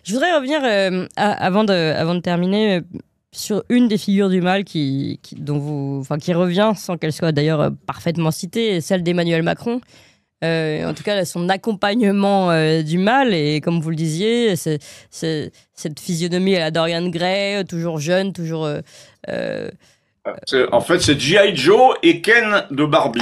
Je voudrais revenir, avant de terminer, sur une des figures du mal qui revient, sans qu'elle soit d'ailleurs parfaitement citée, celle d'Emmanuel Macron. En tout cas, son accompagnement du mal, et comme vous le disiez, cette physionomie à la Dorian Gray, toujours jeune, toujours... En fait, c'est G.I. Joe et Ken de Barbie.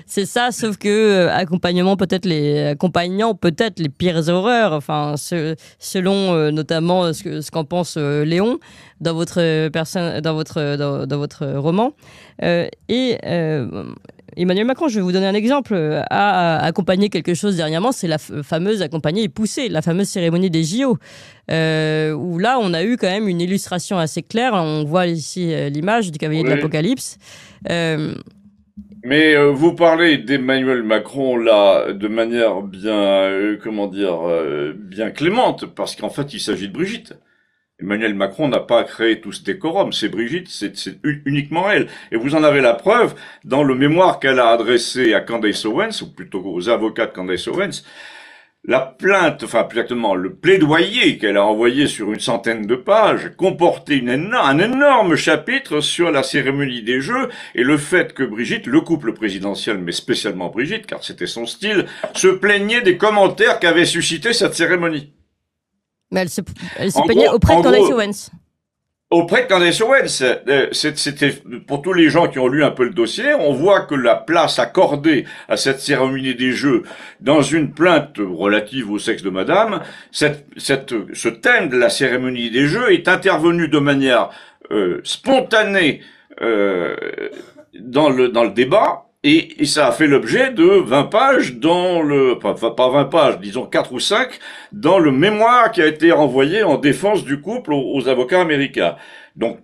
C'est ça, sauf que accompagnant peut-être les pires horreurs, enfin, selon notamment ce qu'en pense Léon dans votre roman. Emmanuel Macron, je vais vous donner un exemple, a accompagné quelque chose dernièrement, c'est la fameuse accompagner et pousser, la fameuse cérémonie des JO, où là, on a eu quand même une illustration assez claire. On voit ici l'image du cavalier de l'Apocalypse. Mais vous parlez d'Emmanuel Macron là de manière bien, bien clémente, parce qu'en fait, il s'agit de Brigitte. Emmanuel Macron n'a pas créé tout ce décorum, c'est Brigitte, c'est uniquement elle. Et vous en avez la preuve dans le mémoire qu'elle a adressé à Candace Owens, ou plutôt aux avocats de Candace Owens. La plainte, enfin plus exactement le plaidoyer qu'elle a envoyé sur une centaine de pages comportait un énorme chapitre sur la cérémonie des Jeux et le fait que Brigitte, le couple présidentiel, mais spécialement Brigitte, car c'était son style, se plaignait des commentaires qu'avait suscité cette cérémonie. Mais elle se plaignait auprès de Candace Owens. Auprès de Candace Owens, c'était pour tous les gens qui ont lu un peu le dossier, on voit que la place accordée à cette cérémonie des Jeux dans une plainte relative au sexe de Madame, ce thème de la cérémonie des Jeux est intervenu de manière spontanée dans le débat. Et ça a fait l'objet de 20 pages pas 20 pages, disons 4 ou 5, dans le mémoire qui a été renvoyé en défense du couple aux avocats américains. Donc,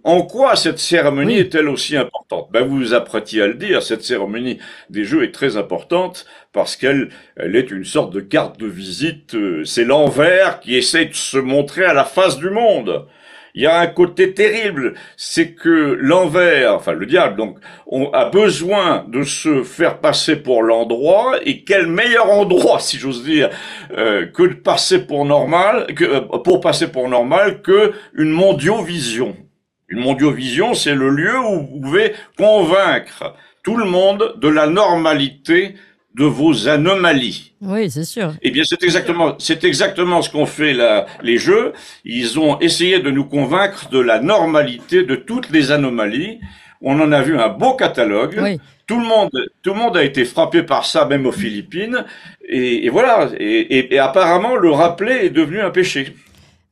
en quoi cette cérémonie est-elle aussi importante? Ben, vous vous apprêtiez à le dire, cette cérémonie des Jeux est très importante parce qu'elle est une sorte de carte de visite, c'est l'envers qui essaie de se montrer à la face du monde. Il y a un côté terrible, c'est que l'envers, enfin le diable, donc, on a besoin de se faire passer pour l'endroit, et quel meilleur endroit, si j'ose dire, que de passer pour normal, que une mondiovision. Une mondiovision, c'est le lieu où vous pouvez convaincre tout le monde de la normalité de vos anomalies. Oui, c'est sûr. Eh bien, c'est exactement ce qu'ont fait les Jeux. Ils ont essayé de nous convaincre de la normalité de toutes les anomalies. On en a vu un beau catalogue. Oui. Tout le monde a été frappé par ça, même aux Philippines. Et voilà. Et apparemment, le rappeler est devenu un péché.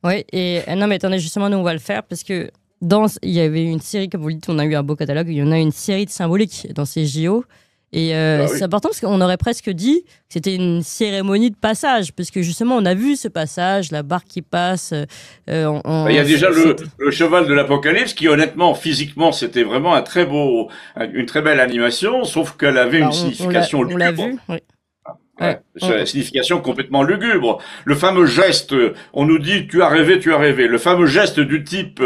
Oui. Et non, mais attendez, justement, nous on va le faire parce que il y avait une série, comme vous le dites, on a eu un beau catalogue. Il y en a une série de symboliques dans ces JO. Et c'est important parce qu'on aurait presque dit que c'était une cérémonie de passage, parce que justement on a vu ce passage, la barque qui passe. Il y a déjà le cheval de l'Apocalypse qui, honnêtement, physiquement, c'était vraiment une très belle animation, sauf qu'elle avait une signification lugubre. On l'a vu, oui. C'est une signification complètement lugubre. Le fameux geste, on nous dit tu as rêvé. Le fameux geste du type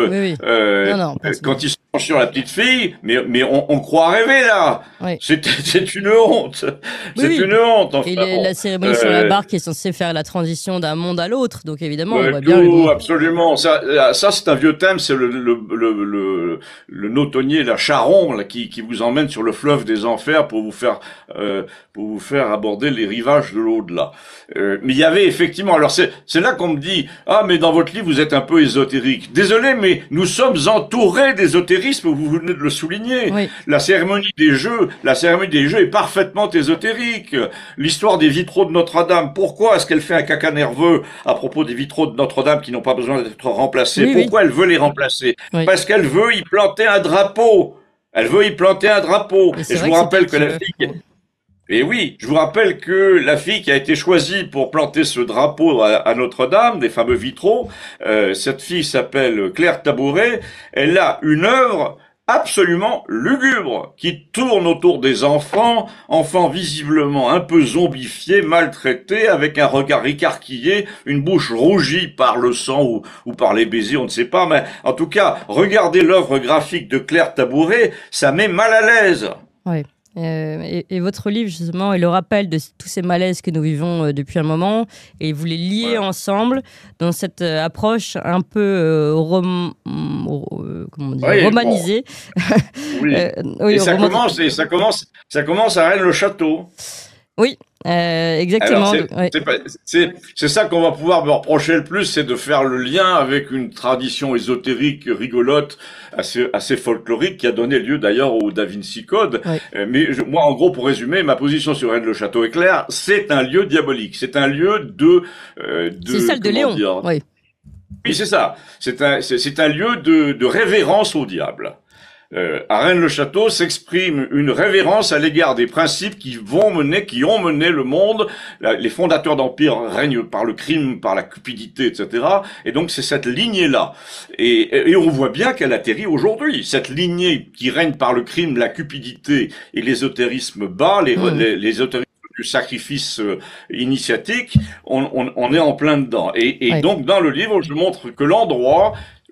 quand il se penche sur la petite fille, mais on croit rêver là. Oui. C'est une honte. Une honte. Enfin, et la cérémonie sur la barque est censée faire la transition d'un monde à l'autre, donc évidemment on voit bien. Absolument. Ça c'est un vieux thème, c'est le nautonnier, la charon là, qui vous emmène sur le fleuve des enfers pour vous faire aborder les rivages de l'au-delà. Mais il y avait effectivement, alors c'est là qu'on me dit, ah mais dans votre livre vous êtes un peu ésotérique. Désolé, mais nous sommes entourés d'ésotérisme, vous venez de le souligner. Oui. La cérémonie des Jeux est parfaitement ésotérique. L'histoire des vitraux de Notre-Dame, pourquoi est-ce qu'elle fait un caca nerveux à propos des vitraux de Notre-Dame qui n'ont pas besoin d'être remplacés? Pourquoi elle veut les remplacer? Parce qu'elle veut y planter un drapeau. Et je vous rappelle que la fille... Et oui, je vous rappelle que la fille qui a été choisie pour planter ce drapeau à Notre-Dame, des fameux vitraux, cette fille s'appelle Claire Tabouret, elle a une œuvre absolument lugubre qui tourne autour des enfants visiblement un peu zombifiés, maltraités, avec un regard écarquillé, une bouche rougie par le sang ou par les baisers, on ne sait pas, mais en tout cas, regardez l'œuvre graphique de Claire Tabouret, ça met mal à l'aise. Oui. Et votre livre, justement, est le rappel de tous ces malaises que nous vivons depuis un moment, et vous les liez ensemble dans cette approche un peu comment dire, romanisée. Bon. Oui. Oui, et ça commence à Rennes-le-Château. Oui, exactement. C'est ça qu'on va pouvoir me reprocher le plus, c'est de faire le lien avec une tradition ésotérique rigolote, assez folklorique, qui a donné lieu d'ailleurs au Da Vinci Code. Oui. Moi, en gros, pour résumer, ma position sur Rennes-le-Château est claire, c'est un lieu diabolique, c'est un lieu c'est celle de Léon. Oui. Oui, c'est ça. C'est un lieu de révérence au diable. À Rennes-le-Château s'exprime une révérence à l'égard des principes qui ont mené le monde. Les fondateurs d'empire règnent par le crime, par la cupidité, etc. Et donc c'est cette lignée-là. Et on voit bien qu'elle atterrit aujourd'hui. Cette lignée qui règne par le crime, la cupidité et l'ésotérisme bas, l'ésotérisme du sacrifice initiatique, on est en plein dedans. Et donc dans le livre, je montre que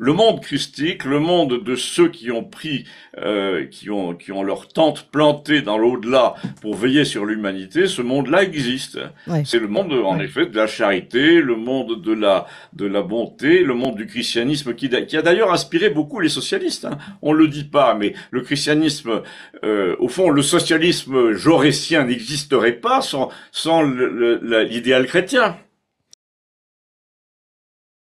le monde christique, le monde de ceux qui ont pris, qui ont leur tente plantée dans l'au-delà pour veiller sur l'humanité, ce monde-là existe. Ouais. C'est le monde, en effet, de la charité, le monde de la bonté, le monde du christianisme qui a d'ailleurs inspiré beaucoup les socialistes. Hein. On le dit pas, mais le christianisme, au fond, le socialisme jaurétien n'existerait pas sans l'idéal chrétien.